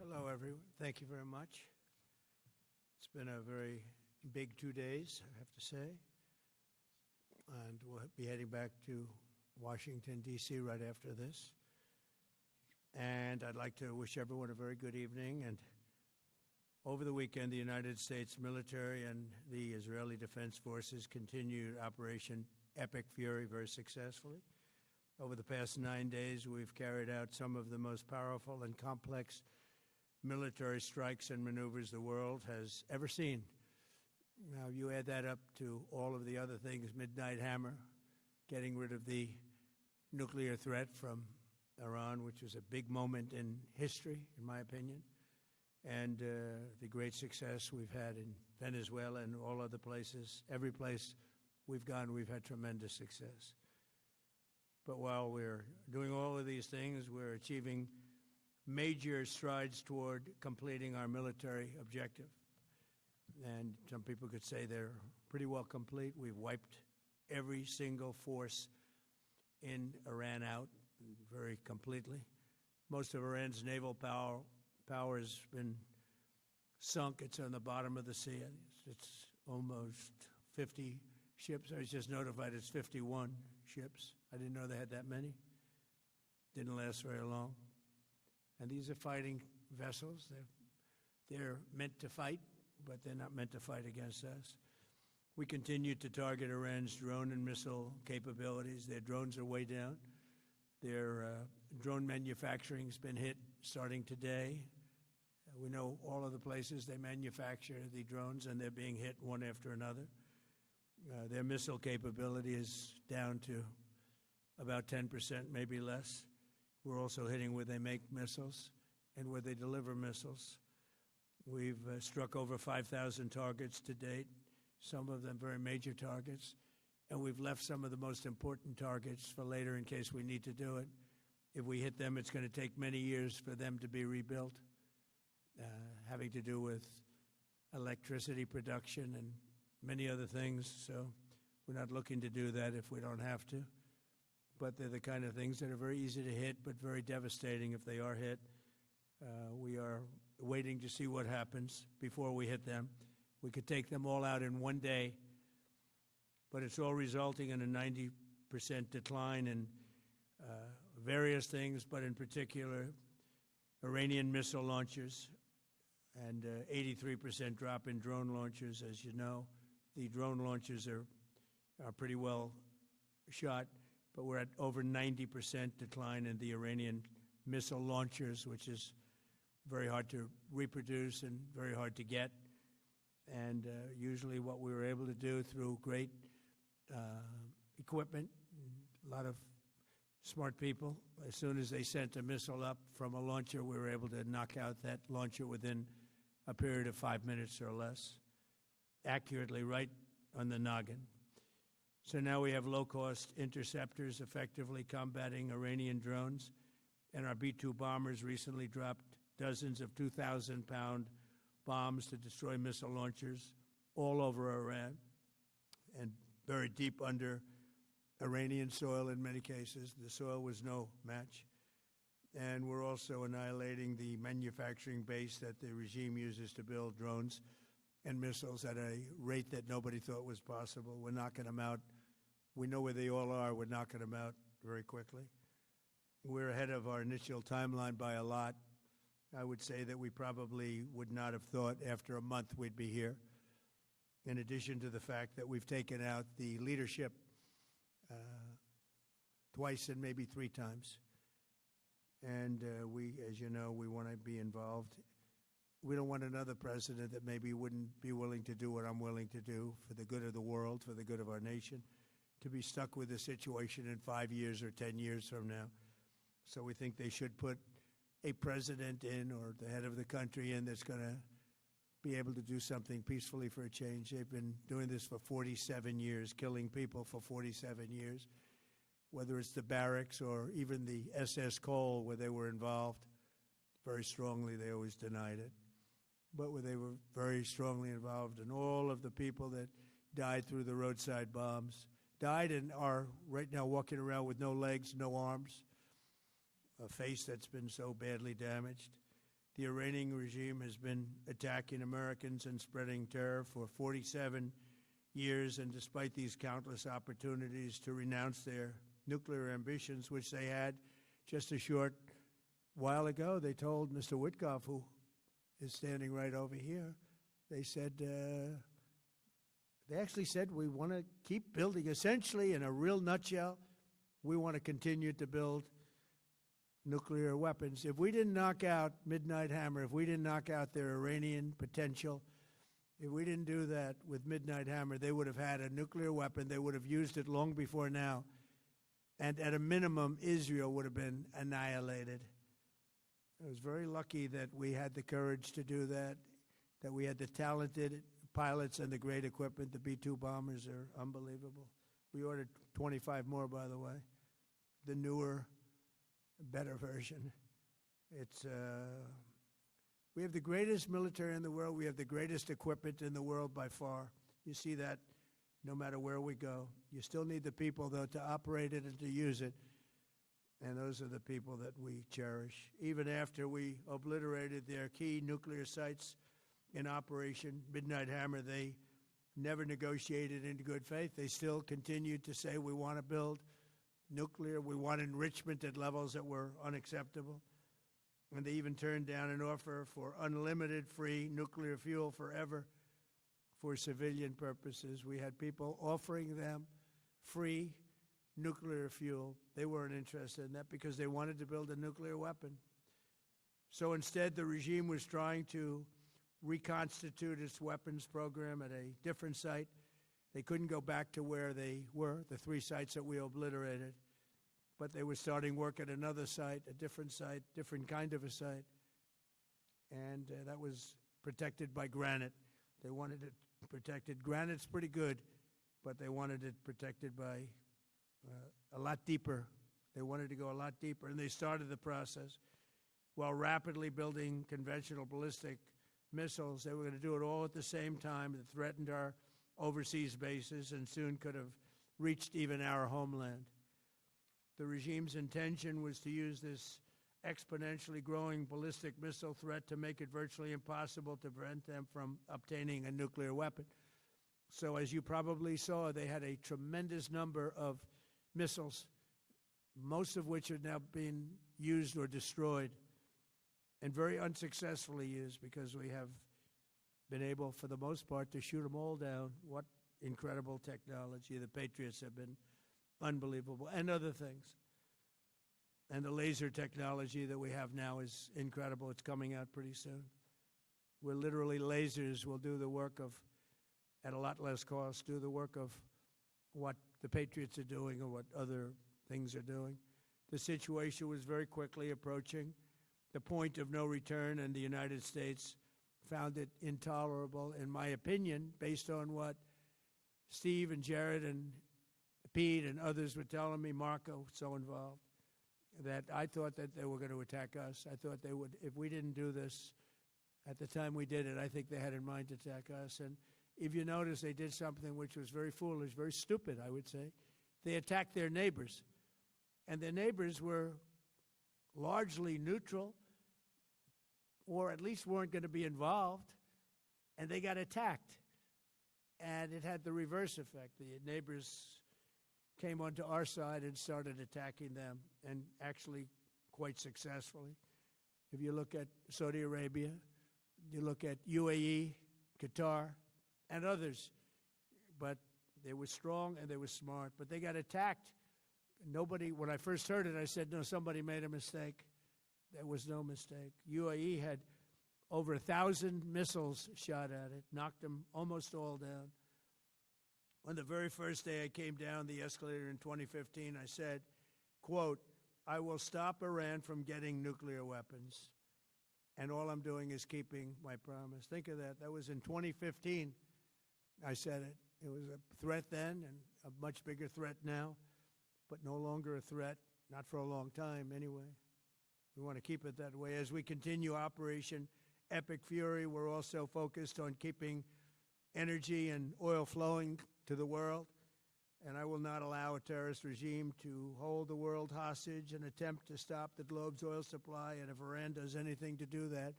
Hello, everyone. Thank you very much. It's been a very big 2 days, I have to say. And we'll be heading back to Washington, D.C. right after this. And I'd like to wish everyone a very good evening. And over the weekend, the United States military and the Israeli Defense Forces continued Operation Epic Fury very successfully. Over the past 9 days, we've carried out some of the most powerful and complex military strikes and maneuvers the world has ever seen. Now, you add that up to all of the other things, Midnight Hammer, getting rid of the nuclear threat from Iran, which was a big moment in history, in my opinion, and the great success we've had in Venezuela and all other places. Every place we've gone, we've had tremendous success. But while we're doing all of these things, we're achieving major strides toward completing our military objective. And some people could say they're pretty well complete. We've wiped every single force in Iran out very completely. Most of Iran's naval power has been sunk. It's on the bottom of the sea. It's almost 50 ships. I was just notified it's 51 ships. I didn't know they had that many. Didn't last very long. And these are fighting vessels. They're meant to fight, but they're not meant to fight against us. We continue to target Iran's drone and missile capabilities. Their drones are way down. Their drone manufacturing has been hit starting today. We know all of the places they manufacture the drones, and they're being hit one after another. Their missile capability is down to about 10%, maybe less. We're also hitting where they make missiles and where they deliver missiles. We've struck over 5,000 targets to date, some of them very major targets, and we've left some of the most important targets for later in case we need to do it. If we hit them, it's going to take many years for them to be rebuilt, having to do with electricity production and many other things. So we're not looking to do that if we don't have to. But they're the kind of things that are very easy to hit, but very devastating if they are hit. We are waiting to see what happens before we hit them. We could take them all out in one day, but it's all resulting in a 90% decline in various things, but in particular, Iranian missile launchers and 83% drop in drone launchers. As you know, the drone launchers are pretty well shot, but we're at over 90% decline in the Iranian missile launchers, which is very hard to reproduce and very hard to get. And usually what we were able to do through great equipment, a lot of smart people, as soon as they sent a missile up from a launcher, we were able to knock out that launcher within a period of 5 minutes or less, accurately right on the noggin. So now we have low-cost interceptors effectively combating Iranian drones, and our B-2 bombers recently dropped dozens of 2,000-pound bombs to destroy missile launchers all over Iran and buried deep under Iranian soil in many cases. The soil was no match. And we're also annihilating the manufacturing base that the regime uses to build drones and missiles at a rate that nobody thought was possible. We're knocking them out. We know where they all are. We're knocking them out very quickly. We're ahead of our initial timeline by a lot. I would say that we probably would not have thought after a month we'd be here, in addition to the fact that we've taken out the leadership twice and maybe 3 times. And we, as you know, we want to be involved. We don't want another president that maybe wouldn't be willing to do what I'm willing to do for the good of the world, for the good of our nation, to be stuck with the situation in 5 years or 10 years from now. So we think they should put a president in, or the head of the country in, that's going to be able to do something peacefully for a change. They've been doing this for 47 years, killing people for 47 years, whether it's the barracks or even the SS Cole, where they were involved very strongly. They always denied it. But where they were very strongly involved, and all of the people that died through the roadside bombs died and are right now walking around with no legs, no arms, a face that's been so badly damaged. The Iranian regime has been attacking Americans and spreading terror for 47 years, and despite these countless opportunities to renounce their nuclear ambitions, which they had just a short while ago, they told Mr. Witkoff, who is standing right over here, they said, they actually said, we want to keep building. Essentially, in a real nutshell, we want to continue to build nuclear weapons. If we didn't knock out Midnight Hammer, if we didn't knock out their Iranian potential, if we didn't do that with Midnight Hammer, they would have had a nuclear weapon. They would have used it long before now. And at a minimum, Israel would have been annihilated. I was very lucky that we had the courage to do that, that we had the talented pilots and the great equipment. The B-2 bombers are unbelievable. We ordered 25 more, by the way, the newer, better version. We have the greatest military in the world. We have the greatest equipment in the world by far. You see that no matter where we go. You still need the people, though, to operate it and to use it. And those are the people that we cherish. Even after we obliterated their key nuclear sites in Operation Midnight Hammer, they never negotiated in good faith. They still continued to say, we want to build nuclear. We want enrichment at levels that were unacceptable. And they even turned down an offer for unlimited free nuclear fuel forever for civilian purposes. We had people offering them free nuclear fuel. They weren't interested in that because they wanted to build a nuclear weapon. So instead, the regime was trying to reconstitute its weapons program at a different site. They couldn't go back to where they were, the 3 sites that we obliterated. But they were starting work at another site, a different site, different kind of a site. And that was protected by granite. They wanted it protected. Granite's pretty good, but they wanted it protected by a lot deeper. They wanted to go a lot deeper, and they started the process while rapidly building conventional ballistic missiles. They were going to do it all at the same time. It threatened our overseas bases and soon could have reached even our homeland. The regime's intention was to use this exponentially growing ballistic missile threat to make it virtually impossible to prevent them from obtaining a nuclear weapon. So as you probably saw, they had a tremendous number of missiles, most of which are now being used or destroyed, and very unsuccessfully used because we have been able, for the most part, to shoot them all down. What incredible technology. The Patriots have been unbelievable, and other things. And the laser technology that we have now is incredible. It's coming out pretty soon. Where literally lasers will do the work of, at a lot less cost, do the work of what the Patriots are doing or what other things are doing. The situation was very quickly approaching the point of no return, and the United States found it intolerable, in my opinion, based on what Steve and Jared and Pete and others were telling me, Marco, so involved, that I thought that they were going to attack us. I thought they would, if we didn't do this at the time we did it, I think they had in mind to attack us. And if you notice, they did something which was very foolish, very stupid, I would say. They attacked their neighbors. And their neighbors were largely neutral, or at least weren't going to be involved, and they got attacked. And it had the reverse effect. The neighbors came onto our side and started attacking them, and actually quite successfully. If you look at Saudi Arabia, you look at UAE, Qatar, and others, but they were strong and they were smart, but they got attacked. Nobody, when I first heard it, I said, no, somebody made a mistake. There was no mistake. UAE had over 1,000 missiles shot at it, knocked them almost all down. On the very first day I came down the escalator in 2015, I said, quote, I will stop Iran from getting nuclear weapons, and all I'm doing is keeping my promise. Think of that. That was in 2015. I said it. It was a threat then and a much bigger threat now, but no longer a threat, not for a long time anyway. We want to keep it that way. As we continue Operation Epic Fury, we're also focused on keeping energy and oil flowing to the world. and I will not allow a terrorist regime to hold the world hostage and attempt to stop the globe's oil supply. And if Iran does anything to do that,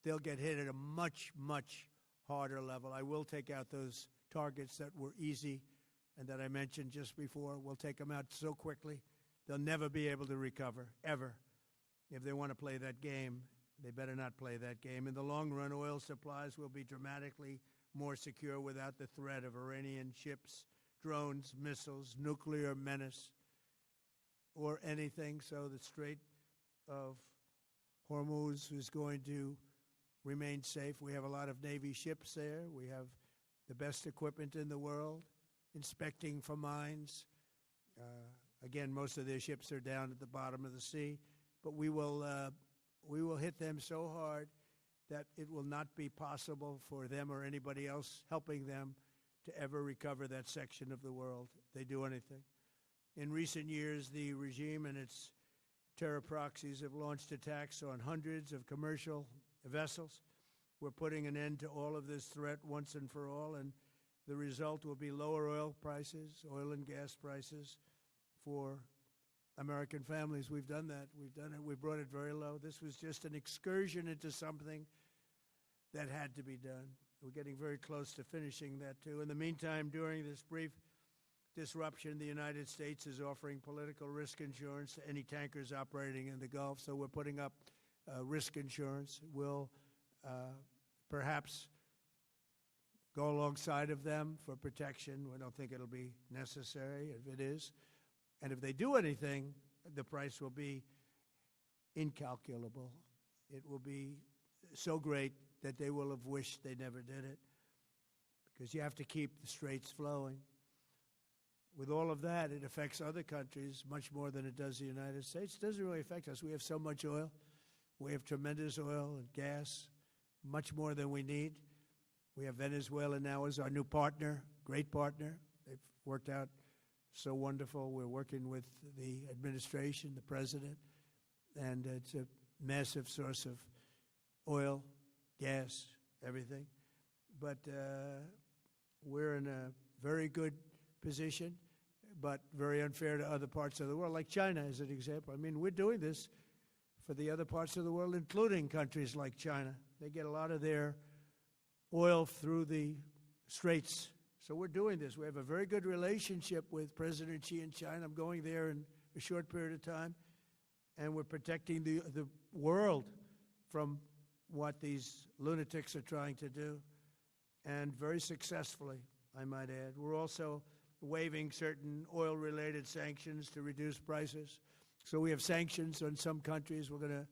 they'll get hit at a much, much harder level. I will take out those targets that were easy and that I mentioned just before. We'll take them out so quickly, they'll never be able to recover, ever. If they want to play that game, they better not play that game. In the long run, oil supplies will be dramatically more secure without the threat of Iranian ships, drones, missiles, nuclear menace, or anything. So the Strait of Hormuz is going to remain safe. We have a lot of Navy ships there. We have the best equipment in the world, inspecting for mines. Again, most of their ships are down at the bottom of the sea, but we will hit them so hard that it will not be possible for them or anybody else helping them to ever recover that section of the world if they do anything. In recent years, the regime and its terror proxies have launched attacks on hundreds of commercial vessels. We're putting an end to all of this threat once and for all, and the result will be lower oil prices, oil and gas prices for American families. We've done that. We've done it. We brought it very low. This was just an excursion into something that had to be done. We're getting very close to finishing that, too. In the meantime, during this brief disruption, the United States is offering political risk insurance to any tankers operating in the Gulf. So we're putting up risk insurance. We'll perhaps go alongside of them for protection. We don't think it'll be necessary if it is. And if they do anything, the price will be incalculable. It will be so great that they will have wished they never did it, because you have to keep the straits flowing. With all of that, it affects other countries much more than it does the United States. It doesn't really affect us. We have so much oil. We have tremendous oil and gas, much more than we need. We have Venezuela now as our new partner, great partner. They've worked out so wonderful. We're working with the administration, the president, and it's a massive source of oil, gas, everything. But we're in a very good position, but very unfair to other parts of the world, like China as an example. I mean, we're doing this for the other parts of the world, including countries like China. They get a lot of their oil through the straits. So we're doing this. We have a very good relationship with President Xi in China. I'm going there in a short period of time, and we're protecting the world from what these lunatics are trying to do, and very successfully, I might add. We're also waiving certain oil-related sanctions to reduce prices. So we have sanctions on some countries. We're going to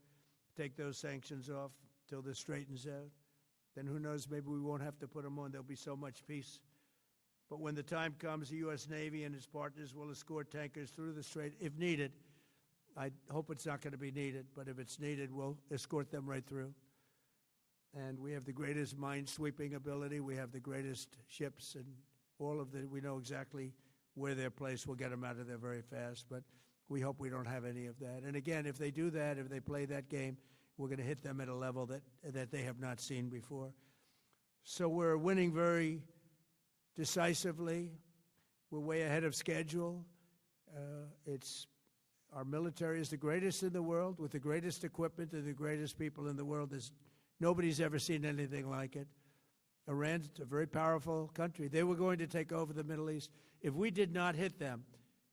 take those sanctions off till this straightens out. Then who knows, maybe we won't have to put them on. There'll be so much peace. But when the time comes, the U.S. Navy and its partners will escort tankers through the strait if needed. I hope it's not going to be needed, but if it's needed, we'll escort them right through. And we have the greatest mine-sweeping ability. We have the greatest ships, and all of the, we know exactly where they're placed. We'll get them out of there very fast, but we hope we don't have any of that. And again, if they do that, if they play that game, we're going to hit them at a level that they have not seen before. So we're winning very decisively. We're way ahead of schedule. Our military is the greatest in the world, with the greatest equipment and the greatest people in the world. Nobody's ever seen anything like it. Iran's a very powerful country. They were going to take over the Middle East. If we did not hit them,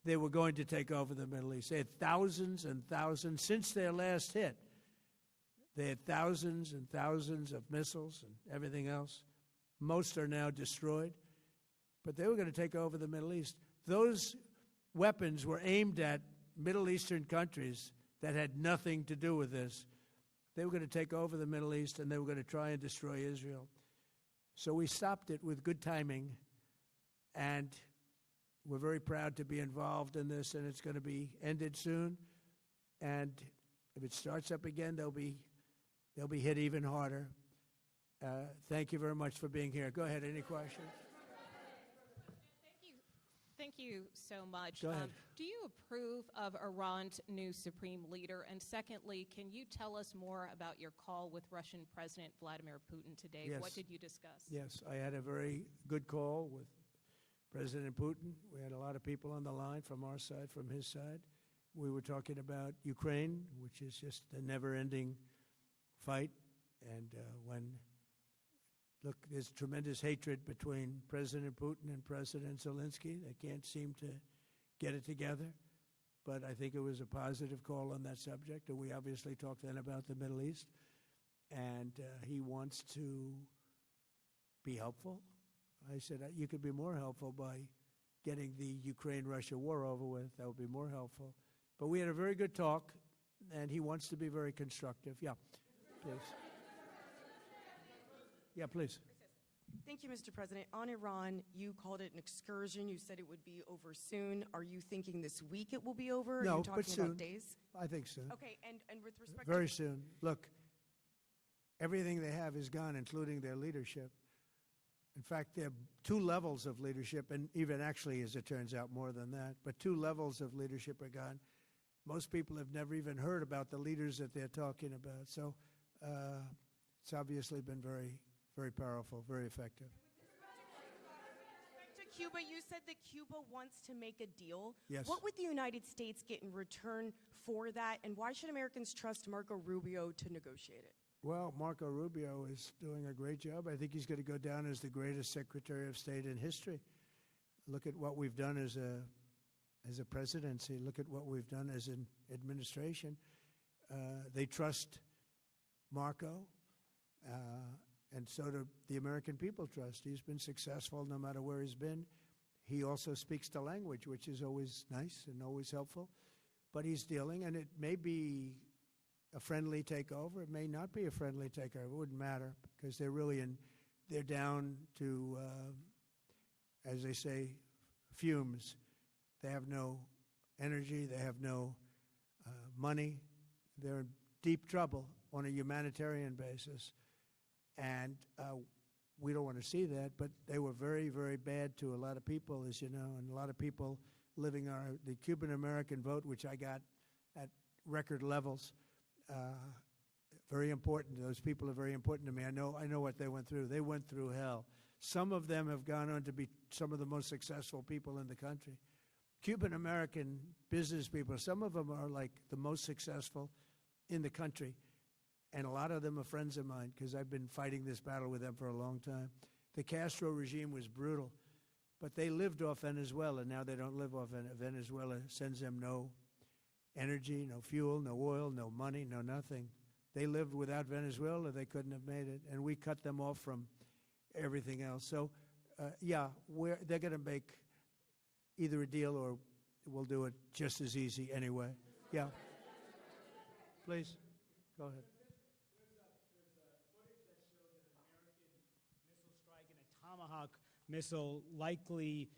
they were going to take over the Middle East. They had thousands and thousands. Since their last hit, they had thousands and thousands of missiles and everything else. Most are now destroyed. But they were going to take over the Middle East. Those weapons were aimed at Middle Eastern countries that had nothing to do with this. They were going to take over the Middle East, and they were going to try and destroy Israel. So we stopped it with good timing, and we're very proud to be involved in this, and it's going to be ended soon. And if it starts up again, they'll be hit even harder. Thank you very much for being here. Go ahead. Any questions? Thank you so much. Go ahead. Do you approve of Iran's new supreme leader? And secondly, can you tell us more about your call with Russian President Vladimir Putin today? Yes. What did you discuss? Yes, I had a very good call with President Putin. We had a lot of people on the line from our side, from his side. We were talking about Ukraine, which is just a never-ending fight. And look, there's tremendous hatred between President Putin and President Zelensky. They can't seem to get it together. But I think it was a positive call on that subject. And we obviously talked then about the Middle East. And he wants to be helpful. I said, you could be more helpful by getting the Ukraine-Russia war over with. That would be more helpful. But we had a very good talk, and he wants to be very constructive. Yeah, please. Yeah, please. Thank you, Mr. President. On Iran, you called it an excursion. You said it would be over soon. Are you thinking this week it will be over? No, Are you talking but soon. about days? I think soon. Okay, and with respect Very soon. Look, everything they have is gone, including their leadership. In fact, there are two levels of leadership, and even actually, as it turns out, more than that. But two levels of leadership are gone. Most people have never even heard about the leaders that they're talking about. So it's obviously been very, very powerful, very effective. to Cuba, you said that Cuba wants to make a deal. Yes. What would the United States get in return for that, and why should Americans trust Marco Rubio to negotiate it? Well, Marco Rubio is doing a great job. I think he's going to go down as the greatest Secretary of State in history. Look at what we've done as a presidency. Look at what we've done as an administration. They trust Marco, and so do the American people trust. He's been successful no matter where he's been. He also speaks the language, which is always nice and always helpful. But he's dealing, and it may be a friendly takeover. It may not be a friendly takeover. It wouldn't matter because they're really they're down to, as they say, fumes. They have no energy. They have no money. They're in deep trouble on a humanitarian basis. And we don't want to see that, but they were very, very bad to a lot of people, as you know, and a lot of people living on the Cuban-American vote, which I got at record levels. Very important. Those people are very important to me. I know what they went through. They went through hell. Some of them have gone on to be some of the most successful people in the country. Cuban-American business people, some of them are like the most successful in the country. And a lot of them are friends of mine because I've been fighting this battle with them for a long time. The Castro regime was brutal, but they lived off Venezuela. Now they don't live off Venezuela. Sends them no energy, no fuel, no oil, no money, no nothing. They lived without Venezuela. They couldn't have made it. And we cut them off from everything else. So, they're going to make either a deal or we'll do it just as easy anyway. Yeah. Please, go ahead. Tomahawk missile likely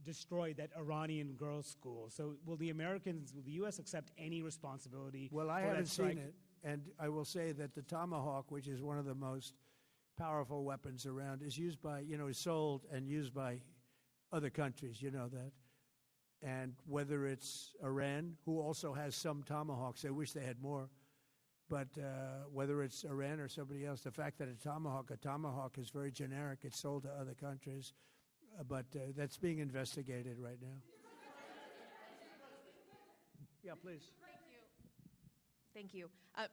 destroyed that Iranian girls' school. So will the U.S. accept any responsibility? Well, I haven't seen it, and I will say that the Tomahawk, which is one of the most powerful weapons around, is used by, is sold and used by other countries, you know that. And whether it's Iran, who also has some Tomahawks, I wish they had more, but whether it's Iran or somebody else, the fact that a Tomahawk is very generic. It's sold to other countries, but that's being investigated right now. Yeah, please. Thank you.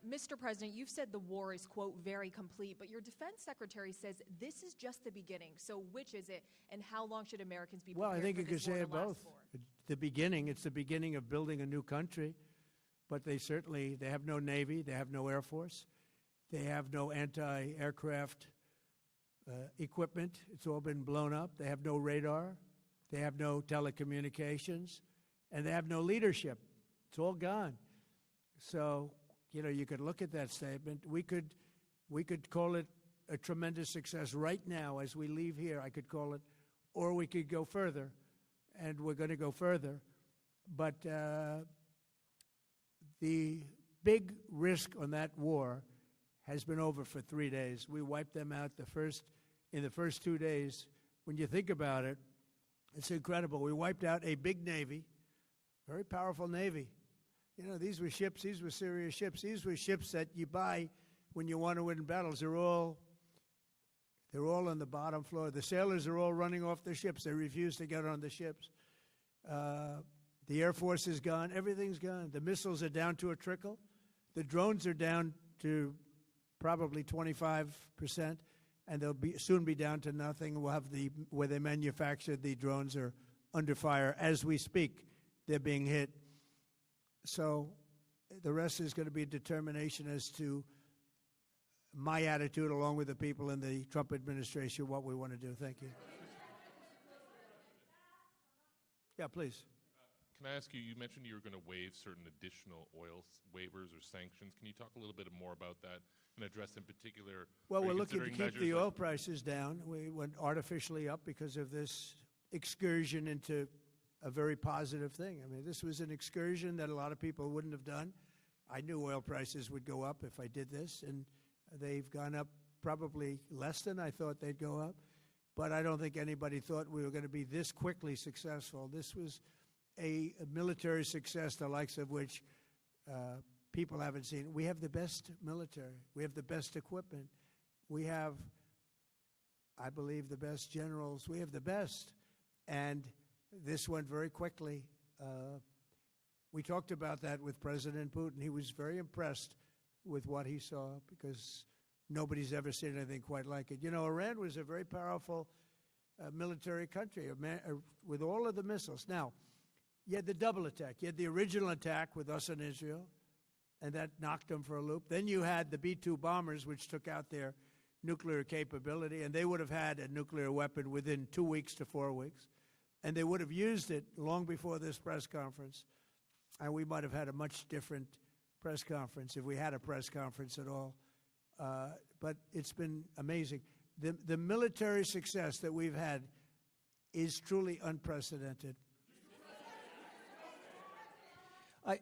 Mr. President, you've said the war is, quote, very complete, but your defense secretary says this is just the beginning. So which is it, and how long should Americans be prepared Well, I think for you could this war say to it last both. for? The beginning, it's the beginning of building a new country, but they have no Navy, they have no Air Force, they have no anti-aircraft equipment. It's all been blown up. They have no radar, they have no telecommunications, and they have no leadership. It's all gone. So, you could look at that statement. We could call it a tremendous success right now as we leave here. I could call it, or we could go further, and we're going to go further. But the big risk on that war has been over for 3 days. We wiped them out in the first 2 days. When you think about it, it's incredible. We wiped out a big Navy, very powerful Navy. These were ships. These were serious ships. These were ships that you buy when you want to win battles. They're all on the bottom floor. The sailors are all running off the ships. They refuse to get on the ships. The Air Force is gone. Everything's gone. The missiles are down to a trickle. The drones are down to probably 25%, and they'll soon be down to nothing. We'll have where they manufacture the drones are under fire as we speak. They're being hit. So the rest is going to be a determination as to my attitude, along with the people in the Trump administration, what we want to do. Thank you. Yeah, please. Can I ask you, you mentioned you were going to waive certain additional oil waivers or sanctions. Can you talk a little bit more about that and address in particular? Well, we're looking to keep the oil prices down. We went artificially up because of this excursion into a very positive thing. I mean, this was an excursion that a lot of people wouldn't have done. I knew oil prices would go up if I did this, and they've gone up probably less than I thought they'd go up. But I don't think anybody thought we were going to be this quickly successful. This was a military success, the likes of which people haven't seen. We have the best military. We have the best equipment. We have, I believe, the best generals. We have the best. And this went very quickly. We talked about that with President Putin. He was very impressed with what he saw because nobody's ever seen anything quite like it. You know, Iran was a very powerful military country with all of the missiles. Now, you had the double attack. You had the original attack with us and Israel, and that knocked them for a loop. Then you had the B-2 bombers, which took out their nuclear capability, and they would have had a nuclear weapon within 2 weeks to 4 weeks. And they would have used it long before this press conference. And we might have had a much different press conference if we had a press conference at all. But it's been amazing. The military success that we've had is truly unprecedented.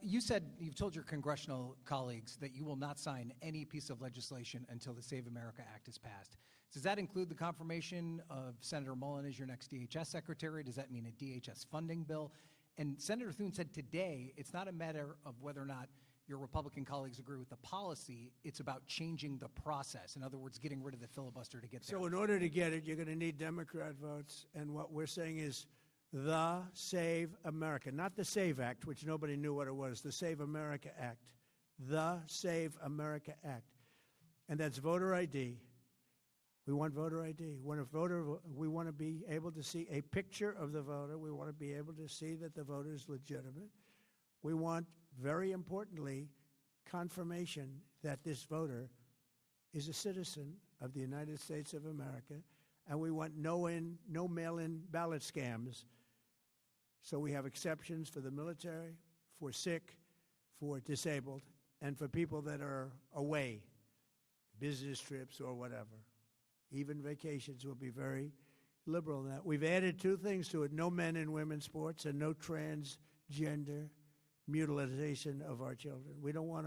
You've told your congressional colleagues that you will not sign any piece of legislation until the Save America Act is passed. Does that include the confirmation of Senator Mullen as your next DHS secretary? Does that mean a DHS funding bill? And Senator Thune said today it's not a matter of whether or not your Republican colleagues agree with the policy. It's about changing the process. In other words, getting rid of the filibuster to get there. So in order to get it, you're going to need Democrat votes. And what we're saying is the Save America, not the SAVE Act, which nobody knew what it was, the Save America Act, the Save America Act. And that's voter ID. We want voter ID. We want to be able to see a picture of the voter. We want to be able to see that the voter is legitimate. We want, very importantly, confirmation that this voter is a citizen of the United States of America, and we want no mail-in ballot scams. So we have exceptions for the military, for sick, for disabled, and for people that are away, business trips or whatever. Even vacations will be very liberal in that. We've added two things to it: no men in women's sports and no transgender mutilization of our children. We don't want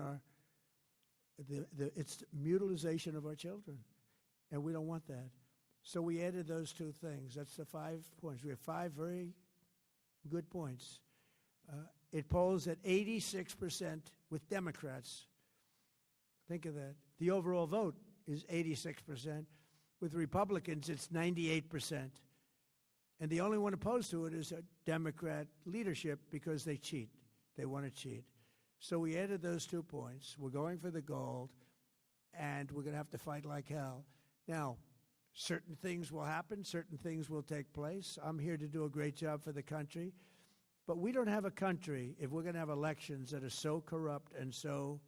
it's mutilization of our children, and we don't want that. So we added those two things. That's the 5 points. We have 5 very good points. It polls at 86% with Democrats. Think of that. The overall vote is 86%. With Republicans, it's 98%. And the only one opposed to it is a Democrat leadership because they cheat. They want to cheat. So we added those 2 points. We're going for the gold, and we're going to have to fight like hell. Now, certain things will happen. Certain things will take place. I'm here to do a great job for the country. But we don't have a country, if we're going to have elections that are so corrupt and so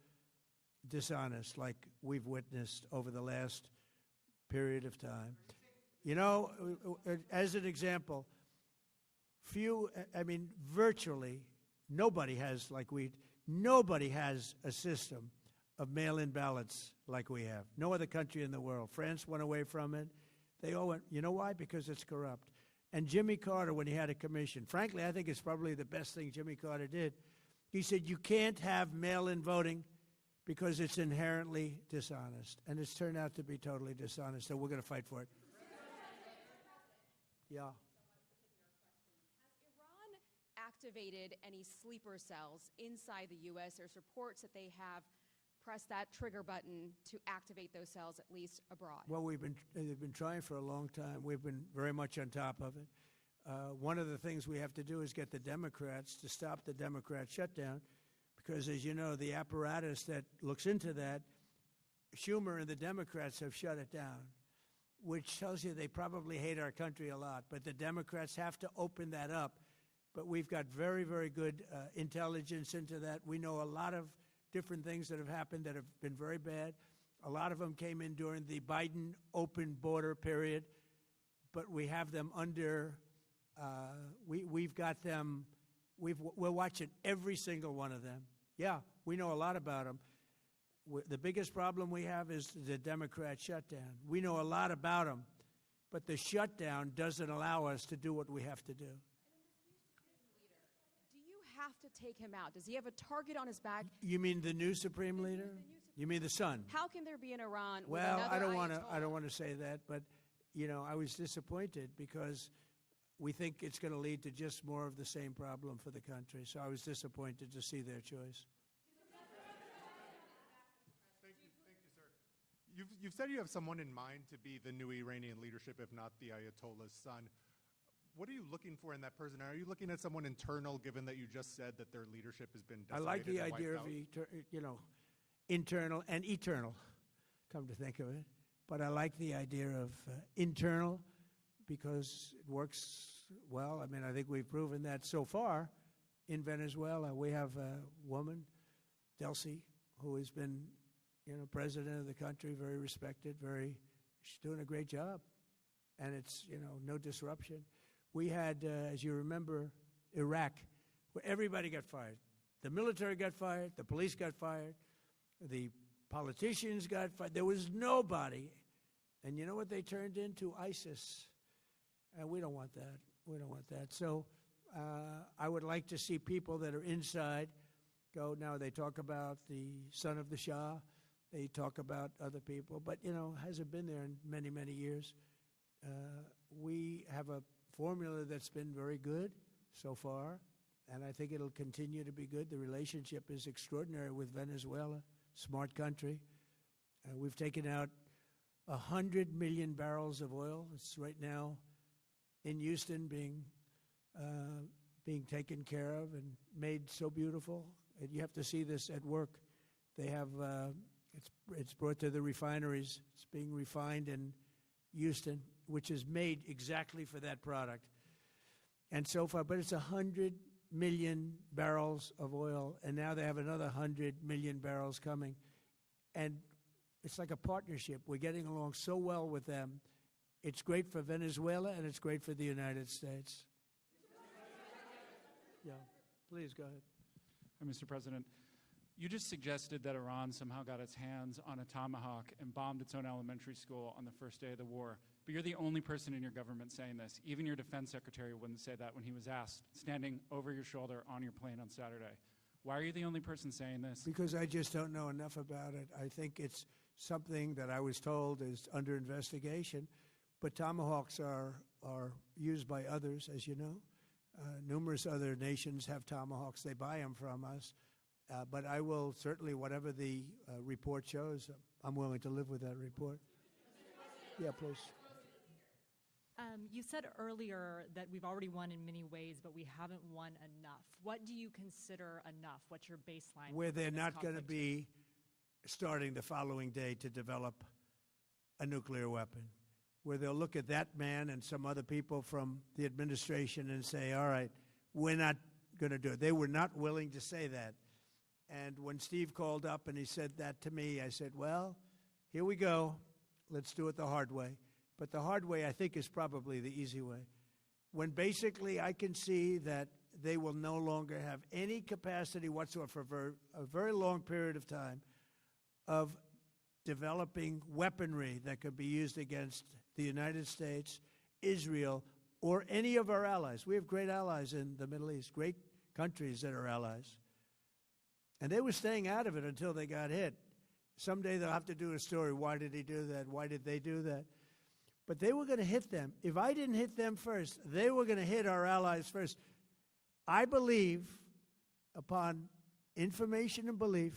dishonest like we've witnessed over the last period of time. You know, as an example, virtually nobody has a system of mail-in ballots like we have. No other country in the world. France went away from it. They all went, you know why? Because it's corrupt. And Jimmy Carter, when he had a commission, frankly, I think it's probably the best thing Jimmy Carter did. He said, you can't have mail-in voting because it's inherently dishonest. And it's turned out to be totally dishonest, so we're going to fight for it. Yeah. Has Iran activated any sleeper cells inside the U.S.? There's reports that they have press that trigger button to activate those cells, at least abroad? Well, they've been trying for a long time. We've been very much on top of it. One of the things we have to do is get the Democrats to stop the Democrat shutdown, because, as you know, the apparatus that looks into that, Schumer and the Democrats have shut it down, which tells you they probably hate our country a lot. But the Democrats have to open that up. But we've got very, very good intelligence into that. We know a lot of different things that have happened that have been very bad. A lot of them came in during the Biden open border period, but we have them under, we've got them, we're watching every single one of them. Yeah, we know a lot about them. The biggest problem we have is the Democrat shutdown. We know a lot about them, but the shutdown doesn't allow us to do what we have to do. Do you have to take him out? Does he have a target on his back? You mean the new supreme leader? You mean the son? How can there be in Iran with Well, another I don't Ayatollah? want to say that, but you know, I was disappointed because we think it's going to lead to just more of the same problem for the country. So I was disappointed to see their choice. Thank you, sir. You've said you have someone in mind to be the new Iranian leadership, if not the Ayatollah's son. What are you looking for in that person? Are you looking at someone internal, given that you just said that their leadership has been I decimated like the and idea of, wiped out? internal and eternal, come to think of it. But I like the idea of internal because it works well. I mean, I think we've proven that so far in Venezuela. We have a woman, Delcy, who has been, president of the country, very respected, she's doing a great job. And it's, no disruption. We had, as you remember, Iraq, where everybody got fired. The military got fired, the police got fired, the politicians got fired. There was nobody. And you know what they turned into? ISIS. And we don't want that. We don't want that. So I would like to see people that are inside go. Now, they talk about the son of the Shah. They talk about other people. But, hasn't been there in many, many years. We have a formula that's been very good so far, and I think it'll continue to be good. The relationship is extraordinary with Venezuela, smart country. We've taken out 100 million barrels of oil. It's right now in Houston being taken care of and made so beautiful. And you have to see this at work. They have, it's brought to the refineries. It's being refined in Houston, which is made exactly for that product. And so far, but it's 100 million barrels of oil, and now they have another 100 million barrels coming. And it's like a partnership. We're getting along so well with them. It's great for Venezuela, and it's great for the United States. Yeah, please go ahead. Mr. President, you just suggested that Iran somehow got its hands on a tomahawk and bombed its own elementary school on the first day of the war. But you're the only person in your government saying this. Even your defense secretary wouldn't say that when he was asked, standing over your shoulder on your plane on Saturday. Why are you the only person saying this? Because I just don't know enough about it. I think it's something that I was told is under investigation. But tomahawks are used by others, as you know. Numerous other nations have tomahawks. They buy them from us. But I will certainly, whatever the report shows, I'm willing to live with that report. Yeah, please. You said earlier that we've already won in many ways, but we haven't won enough. What do you consider enough? What's your baseline? Where they're for this not going to conflict? be starting the following day to develop a nuclear weapon. Where they'll look at that man and some other people from the administration and say, all right, we're not going to do it. They were not willing to say that. And when Steve called up and he said that to me, I said, well, here we go. Let's do it the hard way. But the hard way, I think, is probably the easy way. When basically I can see that they will no longer have any capacity whatsoever for a very long period of time of developing weaponry that could be used against the United States, Israel, or any of our allies. We have great allies in the Middle East, great countries that are allies. And they were staying out of it until they got hit. Someday they'll have to do a story. Why did he do that? Why did they do that? But they were going to hit them. If I didn't hit them first, they were going to hit our allies first. I believe, upon information and belief,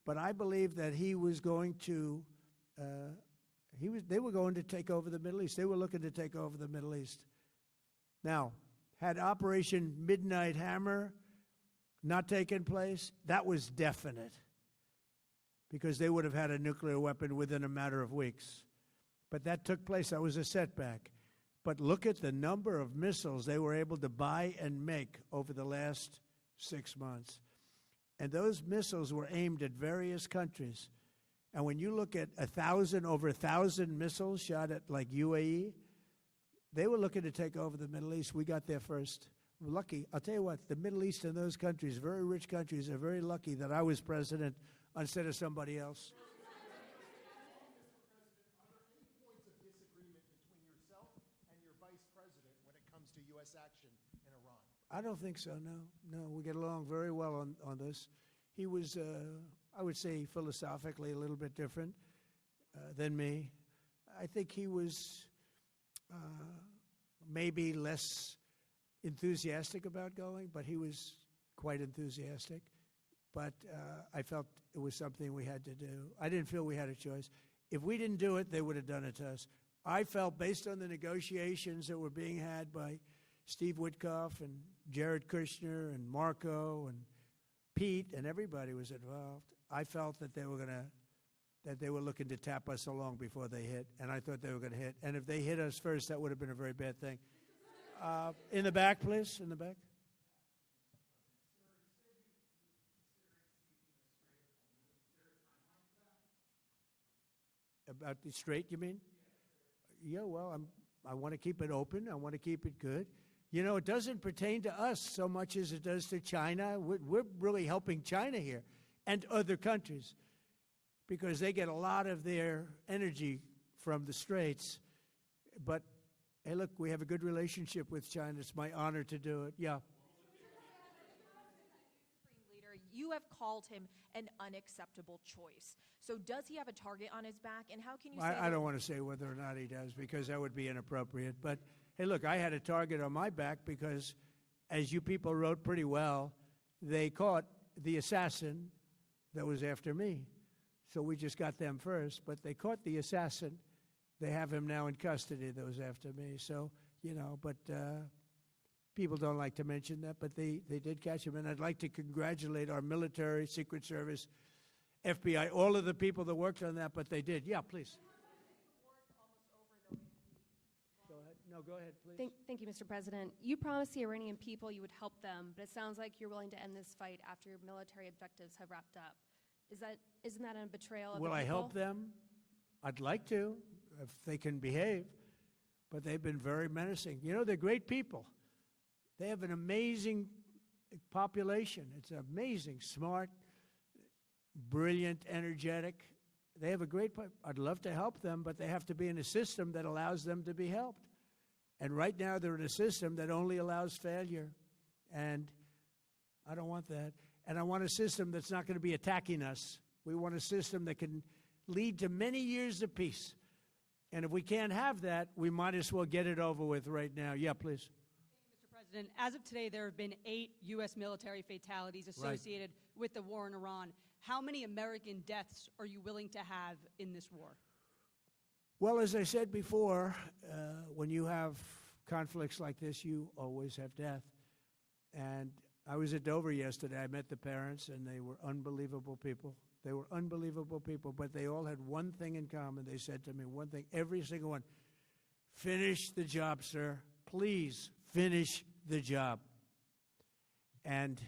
But I believe that he was going to, they were going to take over the Middle East. They were looking to take over the Middle East. Now, had Operation Midnight Hammer not taken place, that was definite, because they would have had a nuclear weapon within a matter of weeks. But that took place. That was a setback. But look at the number of missiles they were able to buy and make over the last 6 months. And those missiles were aimed at various countries. And when you look at over 1,000 missiles shot at like UAE, they were looking to take over the Middle East. We got there first. We're lucky. I'll tell you what, the Middle East and those countries, very rich countries, are very lucky that I was president instead of somebody else. Action in Iran? I don't think so, no. No, we get along very well on this. He was, I would say, philosophically a little bit different than me. I think he was maybe less enthusiastic about going, but he was quite enthusiastic. But I felt it was something we had to do. I didn't feel we had a choice. If we didn't do it, they would have done it to us. I felt, based on the negotiations that were being had by Steve Witkoff and Jared Kushner and Marco and Pete, and everybody was involved, I felt that they were looking to tap us along before they hit, and I thought they were going to hit. And if they hit us first, that would have been a very bad thing. In the back, please, in the back. About the Strait, you mean? Yeah, well, I want to keep it open. I want to keep it good. You know, it doesn't pertain to us so much as it does to China. We're really helping China here and other countries because they get a lot of their energy from the Straits. But, hey, look, we have a good relationship with China. It's my honor to do it. Yeah. Leader, you have called him an unacceptable choice. So does he have a target on his back? And how can you say I don't want to say whether or not he does because that would be inappropriate. But, hey, look, I had a target on my back because, as you people wrote pretty well, they caught the assassin that was after me. So we just got them first. But they caught the assassin. They have him now in custody that was after me. So, you know, but people don't like to mention that. But they did catch him. And I'd like to congratulate our military, Secret Service, FBI, all of the people that worked on that. But they did. Yeah, please. No, go ahead, please. Thank you, Mr. President. You promised the Iranian people you would help them, but it sounds like you're willing to end this fight after your military objectives have wrapped up. Isn't that a betrayal of the people? Will I help them? I'd like to, if they can behave, but they've been very menacing. You know, they're great people. They have an amazing population. It's amazing, smart, brilliant, energetic. They have a great, I'd love to help them, but they have to be in a system that allows them to be helped. And right now they're in a system that only allows failure. And I don't want that. And I want a system that's not going to be attacking us. We want a system that can lead to many years of peace. And if we can't have that, we might as well get it over with right now. Yeah, please. Thank you, Mr. President. As of today, there have been 8 U.S. military fatalities associated with the war in Iran. How many American deaths are you willing to have in this war? Well, as I said before, when you have conflicts like this, you always have death. And I was at Dover yesterday. I met the parents, and they were unbelievable people. They were unbelievable people, but they all had one thing in common. They said to me one thing, every single one: finish the job, sir. Please finish the job. And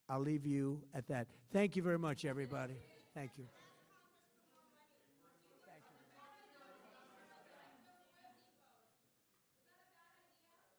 I'll leave you at that. Thank you very much, everybody. Thank you.